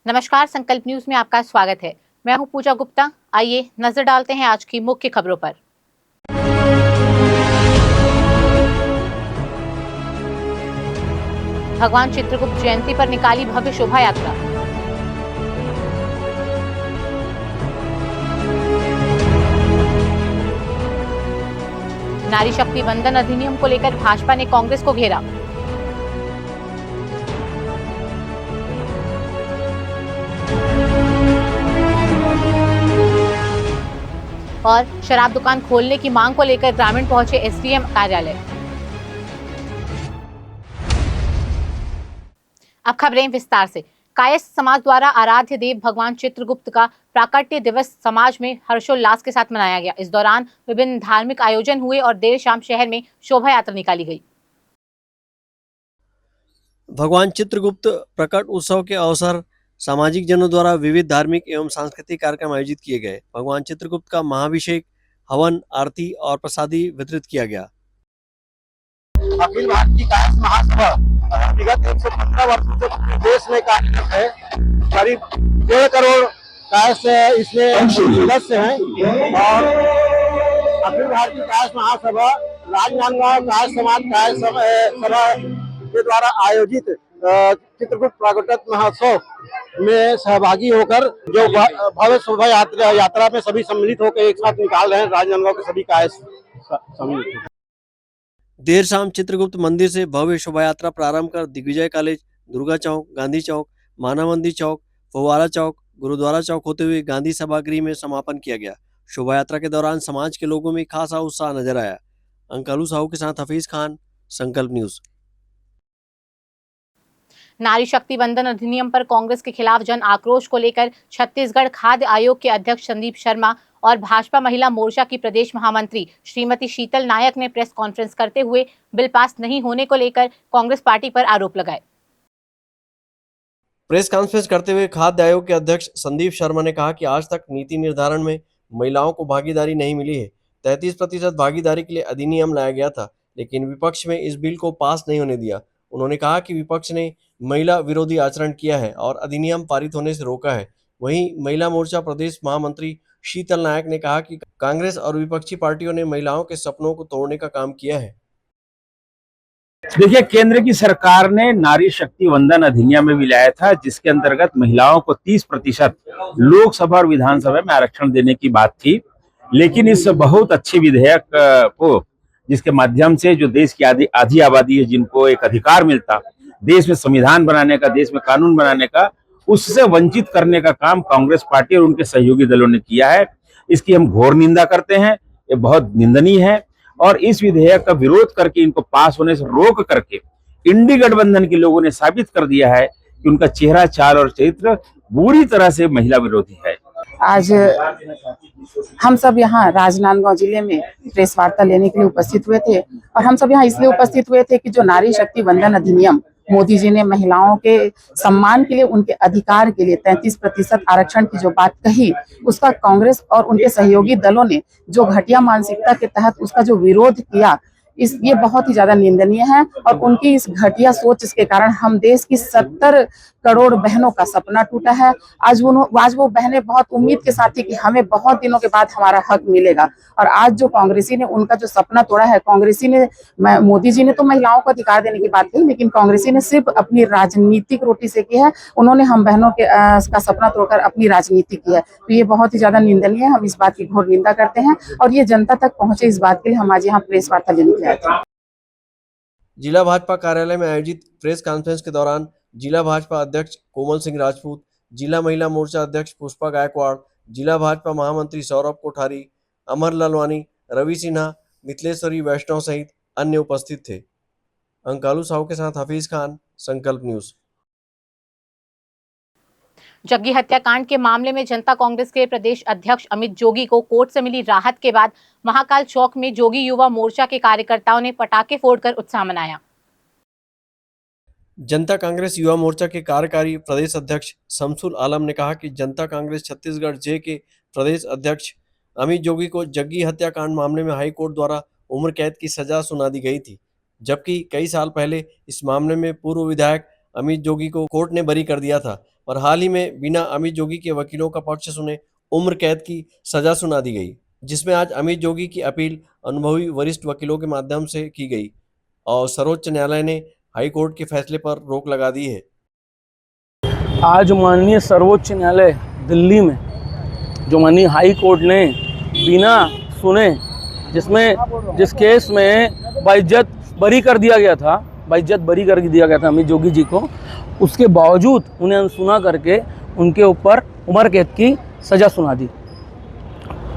नमस्कार, संकल्प न्यूज में आपका स्वागत है। मैं हूं पूजा गुप्ता। आइए नजर डालते हैं आज की मुख्य खबरों पर। भगवान चित्रगुप्त जयंती पर निकाली भव्य शोभा यात्रा। नारी शक्ति वंदन अधिनियम को लेकर भाजपा ने कांग्रेस को घेरा। और शराब दुकान खोलने की मांग को लेकर ग्रामीण पहुंचे एसडीएम कार्यालय। अब खबरें विस्तार से। कायस्थ समाज द्वारा आराध्य देव भगवान चित्रगुप्त का प्राकट्य दिवस समाज में हर्षोल्लास के साथ मनाया गया। इस दौरान विभिन्न धार्मिक आयोजन हुए और देर शाम शहर में शोभा यात्रा निकाली गई। भगवान चित्रगुप्त प्रकट उत्सव के अवसर सामाजिक जनों द्वारा विविध धार्मिक एवं सांस्कृतिक कार्यक्रम आयोजित किए गए। भगवान चित्रगुप्त का महाभिषेक, हवन, आरती और प्रसादी वितरित किया गया। अखिल भारतीय कायस्थ महासभा विगत 115 वर्षों से पूरे देश में कार्यरत है। करीब 1.5 करोड़ कायस्थ इसमें सदस्य हैं और अखिल भारतीय कायस्थ महासभा राजनांदगांव कायस्थ समाज कायस्थ सभा के द्वारा आयोजित चित्रगुप्त प्राकट्य महोत्सव में सहभागी होकर जो भव्य शोभा यात्रा में सभी सम्मिलित होकर एक साथ निकाल रहे हैं। राजनांदगांव के सभी कायस्थ सम्मिलित। देर शाम चित्रगुप्त मंदिर से भव्य शोभा यात्रा प्रारंभ कर दिग्विजय कॉलेज, दुर्गा चौक, गांधी चौक, मानव मंदिर चौक, फव्वारा चौक, गुरुद्वारा चौक होते हुए गांधी सभागृह में समापन किया गया। शोभा यात्रा के दौरान समाज के लोगों में खासा उत्साह नजर आया। अंकालू साहू के साथ हफीज खान, संकल्प न्यूज। नारी शक्ति वंदन अधिनियम पर कांग्रेस के खिलाफ जन आक्रोश को लेकर छत्तीसगढ़ खाद्य आयोग के अध्यक्ष संदीप शर्मा और भाजपा महिला मोर्चा की प्रदेश महामंत्री श्रीमती शीतल नायक ने प्रेस कॉन्फ्रेंस करते हुए बिल पास नहीं होने को लेकर कांग्रेस पार्टी पर आरोप लगाए। प्रेस कॉन्फ्रेंस करते हुए खाद्य आयोग के अध्यक्ष संदीप शर्मा ने कहा कि आज तक नीति निर्धारण में महिलाओं को भागीदारी नहीं मिली है। 33% भागीदारी के लिए अधिनियम लाया गया था, लेकिन विपक्ष में इस बिल को पास नहीं होने दिया। उन्होंने कहा कि विपक्ष ने महिला विरोधी आचरण किया है और अधिनियम पारित होने से रोका है। वहीं महिला मोर्चा प्रदेश महामंत्री शीतल नायक ने कहा कि कांग्रेस और विपक्षी पार्टियों ने महिलाओं के सपनों को तोड़ने का काम किया है। देखिए, केंद्र की सरकार ने नारी शक्ति वंदन अधिनियम में भी लाया था, जिसके अंतर्गत महिलाओं को 30% लोकसभा और विधानसभा में आरक्षण देने की बात थी। लेकिन इस बहुत अच्छे विधेयक को, जिसके माध्यम से जो देश की आधी आबादी है, जिनको एक अधिकार मिलता देश में संविधान बनाने का, देश में कानून बनाने का, उससे वंचित करने का काम कांग्रेस पार्टी और उनके सहयोगी दलों ने किया है। इसकी हम घोर निंदा करते हैं। ये बहुत निंदनीय है और इस विधेयक का विरोध करके, इनको पास होने से रोक करके इंडी गठबंधन के लोगों ने साबित कर दिया है कि उनका चेहरा, चाल और चरित्र बुरी तरह से महिला विरोधी है। आज हम सब यहाँ राजनांदगांव जिले में प्रेस वार्ता लेने के लिए उपस्थित हुए थे और हम सब यहाँ इसलिए उपस्थित हुए थे कि जो नारी शक्ति वंदन अधिनियम मोदी जी ने महिलाओं के सम्मान के लिए, उनके अधिकार के लिए 33% आरक्षण की जो बात कही, उसका कांग्रेस और उनके सहयोगी दलों ने जो घटिया मानसिकता के तहत उसका जो विरोध किया, ये बहुत ही ज्यादा निंदनीय है। और उनकी इस घटिया सोच के कारण हम देश की 70 करोड़ बहनों का सपना टूटा है। आज वो बहनें बहुत उम्मीद के साथ थी कि हमें बहुत दिनों के बाद हमारा हक मिलेगा, और आज जो कांग्रेसी ने उनका जो सपना तोड़ा है, कांग्रेसी ने, मोदी जी ने तो महिलाओं को अधिकार देने की बात कही, लेकिन कांग्रेसी ने सिर्फ अपनी राजनीतिक रोटी सेकी है। उन्होंने हम बहनों के का सपना तोड़कर अपनी राजनीति की है। तो ये बहुत ही ज्यादा निंदनीय है। हम इस बात की घोर निंदा करते हैं और ये जनता तक पहुंचे, इस बात के लिए हम आज यहाँ प्रेस वार्ता लेने के आए थे। जिला भाजपा कार्यालय में आयोजित प्रेस कॉन्फ्रेंस के दौरान जिला भाजपा अध्यक्ष कोमल सिंह राजपूत, जिला महिला मोर्चा अध्यक्ष पुष्पा गायकवाड़, जिला भाजपा महामंत्री सौरभ कोठारी, अमर ललवानी, रवि सिन्हा, मिथिलेश्वरी वैष्णव सहित अन्य उपस्थित थे। अंकालू साहू के साथ हफीज खान, संकल्प न्यूज। जग्गी हत्याकांड के मामले में जनता कांग्रेस के प्रदेश अध्यक्ष अमित जोगी को कोर्ट से मिली राहत के बाद महाकाल चौक में जोगी युवा मोर्चा के कार्यकर्ताओं ने पटाखे फोड़कर उत्साह मनाया। जनता कांग्रेस युवा मोर्चा के कार्यकारी प्रदेश अध्यक्ष शमसुल आलम ने कहा कि जनता कांग्रेस छत्तीसगढ़ जे के प्रदेश अध्यक्ष अमित जोगी को जग्गी हत्याकांड मामले में हाई कोर्ट द्वारा उम्र कैद की सजा सुना दी गई थी, जबकि कई साल पहले इस मामले में पूर्व विधायक अमित जोगी को कोर्ट ने बरी कर दिया था। और हाल ही में बिना अमित जोगी के वकीलों का पक्ष सुने उम्र कैद की सजा सुना दी गई, जिसमें आज अमित जोगी की अपील अनुभवी वरिष्ठ वकीलों के माध्यम से की गई और सर्वोच्च न्यायालय ने हाई कोर्ट के फैसले पर रोक लगा दी है। आज माननीय सर्वोच्च न्यायालय दिल्ली में जो माननीय हाई कोर्ट ने बिना सुने जिस केस में बाइज्जत बरी कर दिया गया था अमित जोगी जी को, उसके बावजूद उन्हें अनसुना करके उनके ऊपर उम्र कैद की सज़ा सुना दी।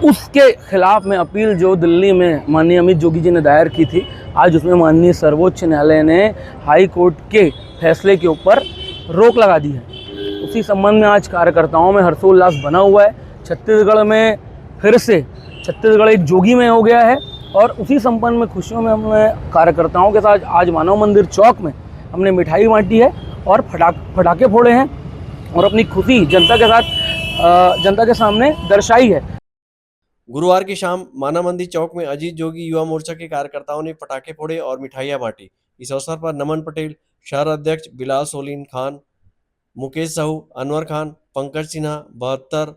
उसके खिलाफ में अपील जो दिल्ली में माननीय अमित जोगी जी ने दायर की थी, आज उसमें माननीय सर्वोच्च न्यायालय ने हाई कोर्ट के फैसले के ऊपर रोक लगा दी है। उसी संबंध में आज कार्यकर्ताओं में हर्षोल्लास बना हुआ है। छत्तीसगढ़ में फिर से छत्तीसगढ़ एक जोगी में हो गया है और उसी संबंध में खुशियों में हमने कार्यकर्ताओं के साथ आज मानव मंदिर चौक में हमने मिठाई बांटी है और पटाखे फोड़े हैं और अपनी खुशी जनता के सामने दर्शाई है। गुरुवार की शाम माना मंदिर चौक में अजीत जोगी युवा मोर्चा के कार्यकर्ताओं ने पटाखे फोड़े और मिठाइयां बांटी। इस अवसर पर नमन पटेल, शहर अध्यक्ष बिलाल सोलीन खान, मुकेश साहू, अनवर खान, पंकज सिन्हा, 72,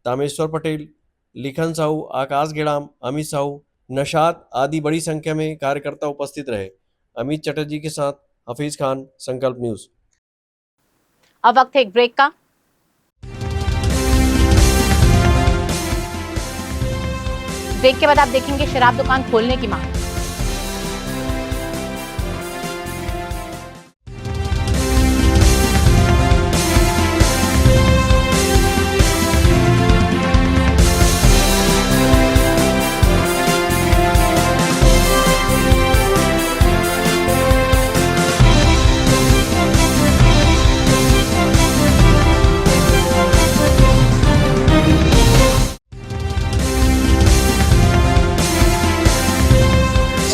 तामेश्वर पटेल, लिखन साहू, आकाश गेड़ाम, अमित साहू, नशाद आदि बड़ी संख्या में कार्यकर्ता उपस्थित रहे। अमित चटर्जी के साथ हफीज खान, संकल्प न्यूज। अब वक्त है एक ब्रेक का। ब्रेक के बाद आप देखेंगे शराब दुकान खोलने की मांग।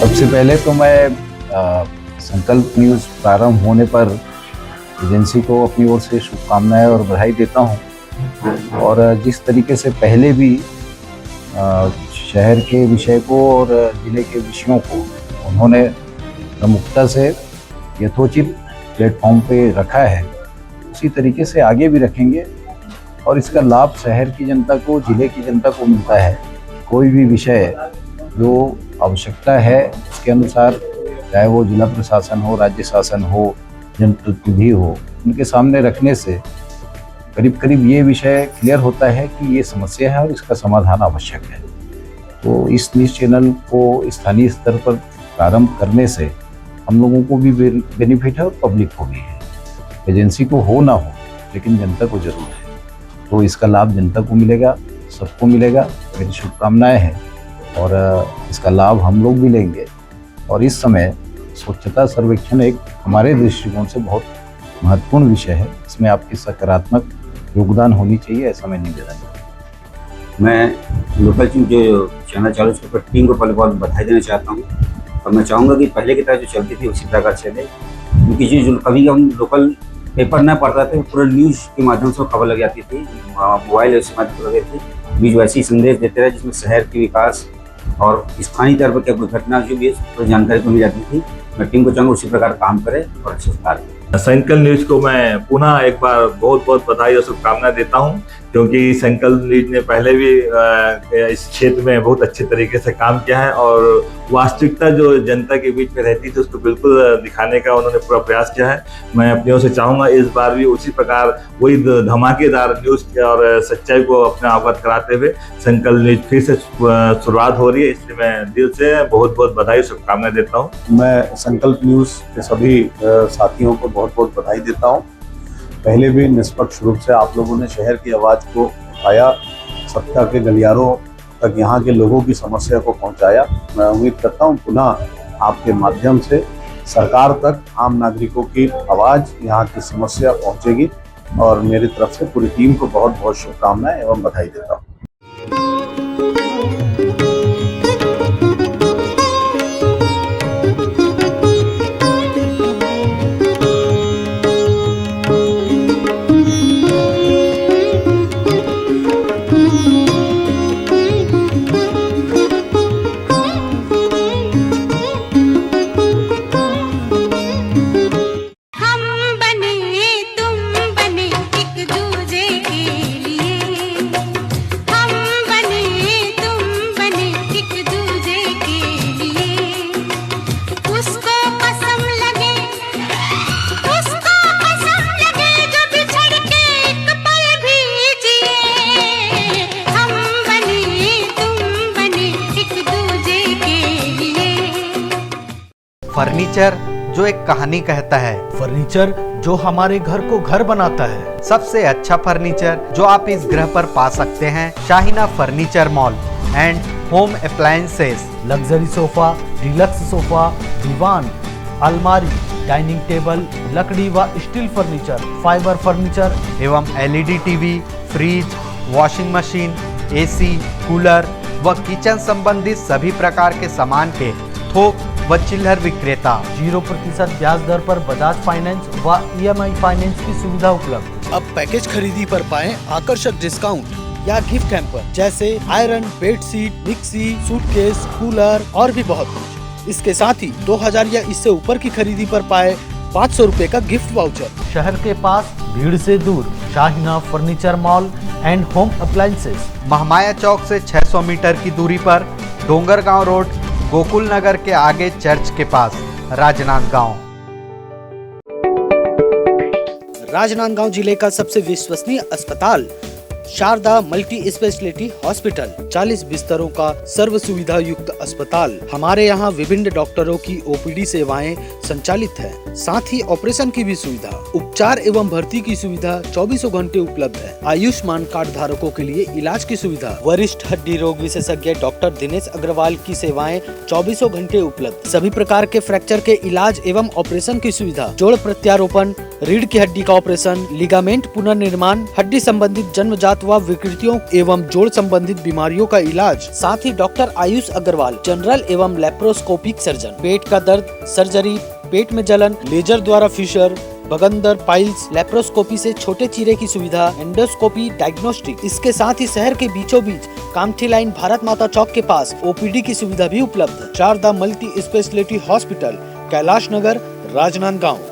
सबसे पहले तो मैं संकल्प न्यूज़ प्रारंभ होने पर एजेंसी को अपनी ओर से शुभकामनाएं और बधाई देता हूं। और जिस तरीके से पहले भी शहर के विषय को और ज़िले के विषयों को उन्होंने प्रमुखता से यथोचित प्लेटफॉर्म पे रखा है, उसी तरीके से आगे भी रखेंगे और इसका लाभ शहर की जनता को, ज़िले की जनता को मिलता है। कोई भी विषय जो आवश्यकता है उसके अनुसार, चाहे वो जिला प्रशासन हो, राज्य शासन हो, जनप्रतिनिधि हो, उनके सामने रखने से करीब करीब ये विषय क्लियर होता है कि ये समस्या है और इसका समाधान आवश्यक है। तो इस न्यूज़ चैनल को स्थानीय स्तर पर प्रारंभ करने से हम लोगों को भी बेनिफिट है और पब्लिक को भी है। एजेंसी को हो ना हो लेकिन जनता को जरूर है, तो इसका लाभ जनता को मिलेगा, सबको मिलेगा। मेरी शुभकामनाएं हैं और इसका लाभ हम लोग भी लेंगे। और इस समय स्वच्छता सर्वेक्षण एक हमारे दृष्टिकोण से बहुत महत्वपूर्ण विषय है, इसमें आपकी सकारात्मक योगदान होनी चाहिए, ऐसा मैं निवेदन करता हूँ। मैं लोकल जो चैनल चालू उसके ऊपर टीम को पहले बहुत बधाई देना चाहता हूँ और मैं चाहूँगा कि पहले की तरह जो चलती थी उसी प्रकार चले, क्योंकि जो कभी हम लोकल पेपर न पढ़ता थे, पूरे न्यूज़ के माध्यम से खबर लग जाती थी, मोबाइल ऐसे माध्यम लगे थे, बीच वैसे ही संदेश देते रहे जिसमें शहर के विकास और स्थानीय तौर पर क्या कोई घटना जो भी है जानकारी को मिल जाती थी। मैं टीम को चाहूँगा उसी प्रकार काम करे और अच्छे से कार्य करे। संकल्प न्यूज को मैं पुनः एक बार बहुत बहुत बधाई और शुभकामनाएं देता हूं, क्योंकि संकल्प न्यूज ने पहले भी इस क्षेत्र में बहुत अच्छे तरीके से काम किया है और वास्तविकता जो जनता के बीच में रहती थी उसको बिल्कुल दिखाने का उन्होंने पूरा प्रयास किया है। मैं अपनी ओर से चाहूँगा इस बार भी उसी प्रकार वही धमाकेदार न्यूज़ और सच्चाई को अपने अवगत कराते हुए संकल्प न्यूज फिर से शुरुआत हो रही है, इसलिए मैं दिल से बहुत बहुत बधाई शुभकामनाएं देता हूँ। मैं संकल्प न्यूज़ के सभी साथियों को बहुत बहुत बधाई देता हूँ। पहले भी निष्पक्ष रूप से आप लोगों ने शहर की आवाज़ को उठाया, सत्ता के गलियारों तक यहाँ के लोगों की समस्या को पहुँचाया। मैं उम्मीद करता हूँ पुनः आपके माध्यम से सरकार तक आम नागरिकों की आवाज़, यहाँ की समस्या पहुँचेगी और मेरी तरफ से पूरी टीम को बहुत बहुत शुभकामनाएं एवं बधाई देता हूँ। हम बने तुम बने एक फर्नीचर जो एक कहानी कहता है, फर्नीचर जो हमारे घर को घर बनाता है। सबसे अच्छा फर्नीचर जो आप इस ग्रह पर पा सकते हैं, Shaheena furniture mall and home appliances. Luxury sofa, deluxe sofa, दीवान, अलमारी, डाइनिंग टेबल, लकड़ी व स्टील फर्नीचर, फाइबर फर्नीचर एवं LED TV, fridge, washing machine, AC, cooler व किचन संबंधित सभी प्रकार के सामान के थोक व चिल्लर विक्रेता। 0% ब्याज दर पर बजाज फाइनेंस व EMI फाइनेंस की सुविधा उपलब्ध। अब पैकेज खरीदी पर पाएं आकर्षक डिस्काउंट या गिफ्ट हैम्पर जैसे iron, bedsheet, mixie, suitcase, cooler और भी बहुत कुछ। इसके साथ ही 2000 या इससे ऊपर की खरीदी पर पाए 500 रुपए का गिफ्ट वाउचर। शहर के पास भीड़ से दूर Shaheena furniture mall and home appliances, Mahamaya चौक से 600 मीटर की दूरी पर, डोंगरगांव रोड, गोकुल नगर के आगे चर्च के पास, राजनांदगांव। राजनांदगांव जिले का सबसे विश्वसनीय अस्पताल शारदा मल्टी स्पेशलिटी हॉस्पिटल, 40 बिस्तरों का सर्व सुविधा युक्त अस्पताल। हमारे यहाँ विभिन्न डॉक्टरों की OPD सेवाएं संचालित है, साथ ही ऑपरेशन की भी सुविधा, उपचार एवं भर्ती की सुविधा 24 घंटे उपलब्ध है। आयुष्मान कार्ड धारकों के लिए इलाज की सुविधा, वरिष्ठ हड्डी रोग विशेषज्ञ डॉक्टर दिनेश अग्रवाल की सेवाएं 24 घंटे उपलब्ध। सभी प्रकार के फ्रैक्चर के इलाज एवं ऑपरेशन की सुविधा, जोड़ प्रत्यारोपण, रीढ़ की हड्डी का ऑपरेशन, लिगामेंट पुनर्निर्माण, हड्डी संबंधित जन्मजात व विकृतियों एवं जोड़ संबंधित बीमारियों का इलाज, साथ ही डॉक्टर आयुष अग्रवाल जनरल एवं लेप्रोस्कोपिक सर्जन, पेट का दर्द, सर्जरी, पेट में जलन, लेजर द्वारा फिशर, बगंदर, पाइल्स, लेप्रोस्कोपी से छोटे चीरे की सुविधा, एंडोस्कोपी, डायग्नोस्टिक। इसके साथ ही शहर के बीचों बीच कामठी लाइन भारत माता चौक के पास OPD की सुविधा भी उपलब्ध है। Sharda multi speciality hospital, Kailash Nagar, Rajnandgaon.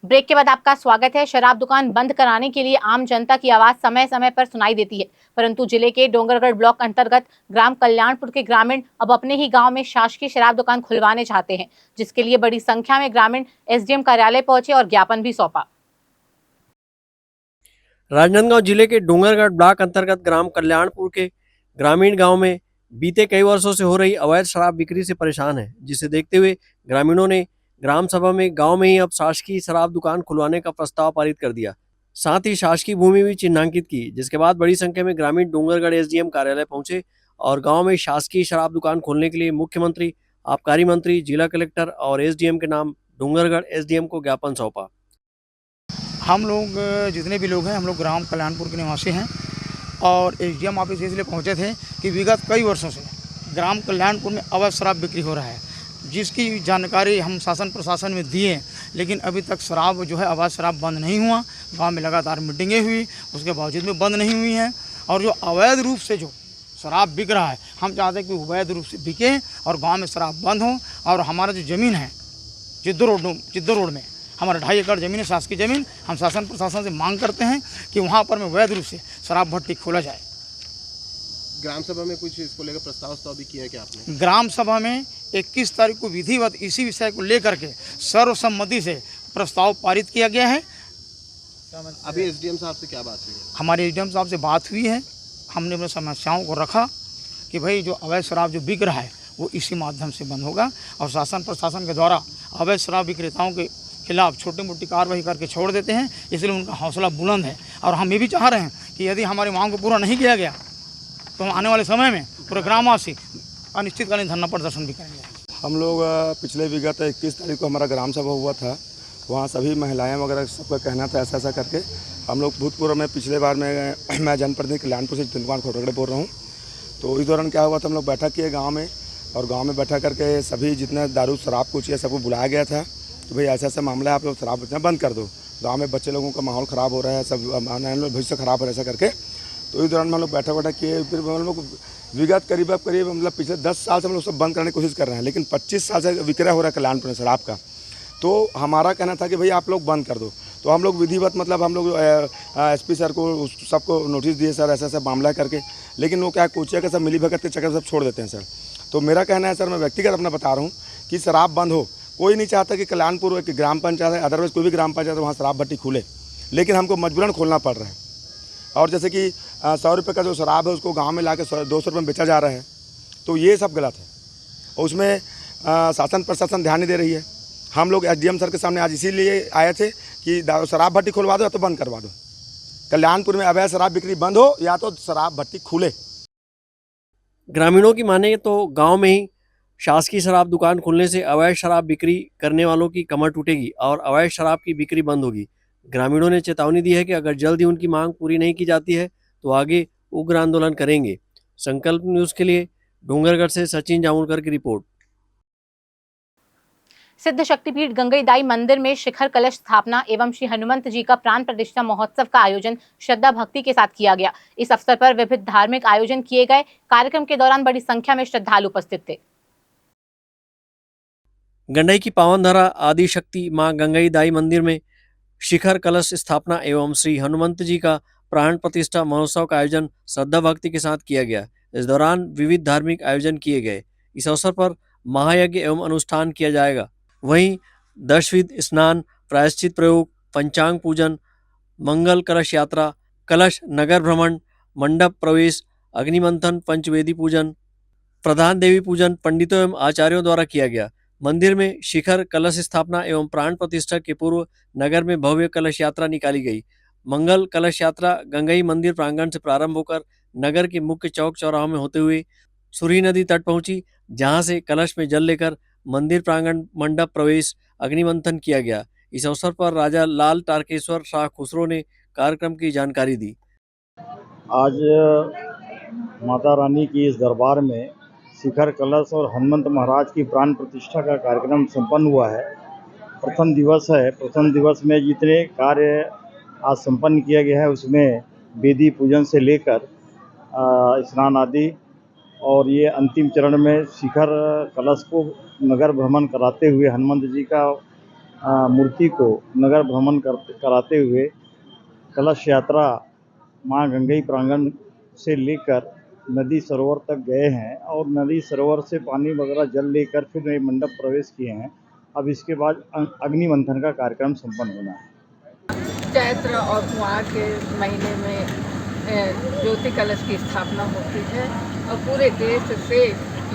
Break के बाद आपका स्वागत है। शराब दुकान बंद कराने के लिए आम जनता की आवाज समय समय पर सुनाई देती है, परंतु जिले के डोंगरगढ़ ब्लॉक अंतर्गत ग्राम कल्याणपुर के ग्रामीण अब अपने ही गांव में शासकीय शराब दुकान खुलवाने चाहते हैं, जिसके लिए बड़ी संख्या में ग्रामीण SDM कार्यालय पहुंचे और ज्ञापन भी सौंपा। राजनांदगांव जिले के डोंगरगढ़ ब्लॉक अंतर्गत ग्राम कल्याणपुर के ग्रामीण गांव में बीते कई वर्षों से हो रही अवैध शराब बिक्री से परेशान है, जिसे देखते हुए ग्रामीणों ने ग्राम सभा में गांव में ही अब शासकीय शराब दुकान खुलवाने का प्रस्ताव पारित कर दिया। साथ ही शासकीय भूमि भी चिन्हांकित की, जिसके बाद बड़ी संख्या में ग्रामीण डोंगरगढ़ SDM कार्यालय पहुंचे और गांव में शासकीय शराब दुकान खोलने के लिए मुख्यमंत्री, आबकारी मंत्री, जिला कलेक्टर और SDM के नाम डोंगरगढ़ SDM को ज्ञापन सौंपा। हम लोग जितने भी लोग हैं, हम लोग ग्राम कल्याणपुर के निवासी हैं और SDM ऑफिस इसलिए पहुंचे थे कि विगत कई वर्षों से ग्राम कल्याणपुर में अवैध शराब बिक्री हो रहा है, जिसकी जानकारी हम शासन प्रशासन में दिए, लेकिन अभी तक शराब जो है अवैध शराब बंद नहीं हुआ। गांव में लगातार मीटिंगें हुई, उसके बावजूद में बंद नहीं हुई हैं। और जो अवैध रूप से जो शराब बिक रहा है, हम चाहते हैं कि अवैध रूप से बिके और गांव में शराब बंद हो। और हमारा जो ज़मीन है जिद्दो रोड में हमारा 2.5 एकड़ ज़मीन है, शासकीय ज़मीन। हम शासन प्रशासन से मांग करते हैं कि वहाँ पर में अवैध रूप से शराब भट्टी खोला जाए। ग्राम सभा में कुछ इसको लेकर प्रस्ताव भी किया है क्या आपने? ग्राम सभा में 21 तारीख को विधिवत इसी विषय को लेकर के सर्वसम्मति से प्रस्ताव पारित किया गया है। अभी SDM साहब से क्या बात हुई है? हमारे SDM साहब से बात हुई है। हमने अपनी समस्याओं को रखा कि भाई जो अवैध शराब जो बिक रहा है वो इसी माध्यम से बंद होगा और शासन प्रशासन के द्वारा अवैध शराब विक्रेताओं के खिलाफ छोटी मोटी कार्रवाई करके छोड़ देते हैं, इसलिए उनका हौसला बुलंद है। और हम ये भी चाह रहे हैं कि यदि हमारी मांग को पूरा नहीं किया गया तो हम आने वाले समय में पूरे ग्रामवासी अनिश्चितकालीन धरना प्रदर्शन भी करेंगे। हम लोग पिछले विगत 21 तारीख को हमारा ग्राम सभा हुआ था, वहाँ सभी महिलाएं वगैरह सबका कहना था ऐसा करके। हम लोग भूतपूर्व में पिछले बार में मैं जनप्रतिनिधि कल्याणपुर से जितेंद्र कुमार खोटगड़े बोल रहा हूँ। तो इस दौरान क्या हुआ था, हम लोग बैठक किए गाँव में और गाँव में बैठा करके सभी जितना दारू शराब कुछ है सबको बुलाया गया था। तो भाई ऐसा मामला है, आप लोग शराब बेचना बंद कर दो, गाँव में बच्चे लोगों का माहौल ख़राब हो रहा है, सब भविष्य ख़राब हो रहा है ऐसा करके। तो इस दौरान हम लोग बैठा किए। फिर हम लोग विगत करीब मतलब पिछले 10 साल से हम लोग सब बंद करने की कोशिश कर रहे हैं, लेकिन 25 साल से विक्रय हो रहा है कल्याणपुर में शराब का। तो हमारा कहना था कि भाई आप लोग बंद कर दो। तो हम लोग विधिवत मतलब हम लोग एसपी सर को सबको नोटिस दिए सर ऐसा ऐसा मामला है करके, लेकिन वो क्या कोचिया के सब मिली भगत के चक्कर सब छोड़ देते हैं सर। तो मेरा कहना है सर, मैं व्यक्तिगत अपना बता रहा हूँ कि शराब बंद हो। कोई नहीं चाहता कि कल्याणपुर एक ग्राम पंचायत है, अदरवाइज कोई भी ग्राम पंचायत वहाँ शराब भट्टी खुले, लेकिन हमको मजबूरन खोलना पड़ रहा है। और जैसे कि 100 रुपये का जो शराब है उसको गाँव में ला के 200 रुपये में बेचा जा रहा है, तो ये सब गलत है। और उसमें शासन प्रशासन ध्यान नहीं दे रही है। हम लोग एसडीएम सर के सामने आज इसीलिए आए थे कि शराब भट्टी खुलवा दो या तो बंद करवा दो। कल्याणपुर में अवैध शराब बिक्री बंद हो या तो शराब भट्टी खुले। ग्रामीणों की माने तो गांव में ही शासकीय शराब दुकान खुलने से अवैध शराब बिक्री करने वालों की कमर टूटेगी और अवैध शराब की बिक्री बंद होगी। ग्रामीणों ने चेतावनी दी है कि अगर जल्द ही उनकी मांग पूरी नहीं की जाती है तो आगे उग्र आंदोलन करेंगे। संकल्प न्यूज़ के लिए डूंगरगढ़ से सचिन जामुलकर की रिपोर्ट। सिद्ध शक्तिपीठ गंगईदाई मंदिर में शिखर कलश स्थापना एवं श्री हनुमंत जी का प्राण प्रतिष्ठा महोत्सव का आयोजन श्रद्धा भक्ति के साथ किया गया। इस अवसर पर विविध धार्मिक आयोजन किए गए। कार्यक्रम के दौरान बड़ी संख्या में श्रद्धालु उपस्थित थे। गंडई की पावनधारा आदि शक्ति मां गंगईदाई मंदिर में शिखर कलश स्थापना एवं श्री हनुमंत जी का प्राण प्रतिष्ठा महोत्सव का आयोजन श्रद्धा भक्ति के साथ किया गया। इस दौरान विविध धार्मिक आयोजन किए गए। इस अवसर पर महायज्ञ एवं अनुष्ठान किया जाएगा। वहीं दशविध स्नान, प्रायश्चित प्रयोग, पंचांग पूजन, मंगल कलश यात्रा, कलश नगर भ्रमण, मंडप प्रवेश, अग्निमंथन, पंचवेदी पूजन, प्रधान देवी पूजन पंडितों एवं आचार्यों द्वारा किया गया। मंदिर में शिखर कलश स्थापना एवं प्राण प्रतिष्ठा के पूर्व नगर में भव्य कलश यात्रा निकाली गई। मंगल कलश यात्रा गंगई मंदिर प्रांगण से प्रारंभ होकर नगर के मुख्य चौक चौराहों में होते हुए सुरी नदी तट पहुंची, जहां से कलश में जल लेकर मंदिर प्रांगण मंडप प्रवेश अग्निमंथन किया गया। इस अवसर पर राजा लाल तारकेश्वर शाह खुसरो ने कार्यक्रम की जानकारी दी। आज माता रानी की इस दरबार में शिखर कलश और हनुमंत महाराज की प्राण प्रतिष्ठा का कार्यक्रम संपन्न हुआ है। प्रथम दिवस है। प्रथम दिवस में जितने कार्य आज संपन्न किया गया है उसमें वेदी पूजन से लेकर स्नान आदि, और ये अंतिम चरण में शिखर कलश को नगर भ्रमण कराते हुए हनुमंत जी का मूर्ति को नगर भ्रमण कराते हुए कलश यात्रा मां गंगई प्रांगण से लेकर नदी सरोवर तक गए हैं और नदी सरोवर से पानी वगैरह जल लेकर फिर नए मंडप प्रवेश किए हैं। अब इसके बाद अग्निमंथन का कार्यक्रम संपन्न होना है। चैत्र और कुआर के महीने में ज्योति कलश की स्थापना होती है और पूरे देश से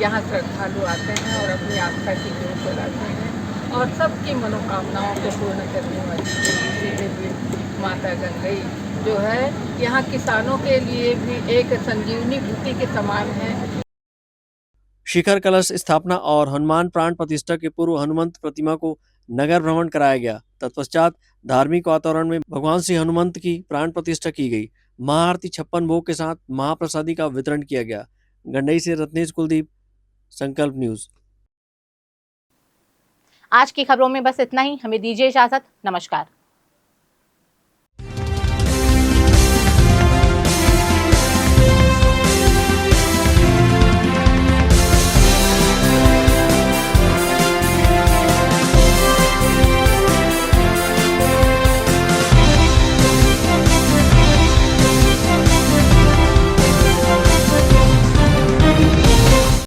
यहाँ श्रद्धालु आते हैं और अपनी आस्था की ज्योत जलाते हैं और सबकी मनोकामनाओं को पूर्ण करने वाली देवी माता गंगई जो है यहाँ किसानों के लिए भी एक संजीवनी बूटी के समान है। शिखर कलश स्थापना और हनुमान प्राण प्रतिष्ठा के पूर्व हनुमंत प्रतिमा को नगर भ्रमण कराया गया। तत्पश्चात धार्मिक वातावरण में भगवान श्री हनुमंत की प्राण प्रतिष्ठा की गई। महाआरती 56 भोग के साथ महाप्रसादी का वितरण किया गया। गंडई से रत्नेश कुलदीप, संकल्प न्यूज। आज की खबरों में बस इतना ही। हमें दीजिए इजाजत। नमस्कार।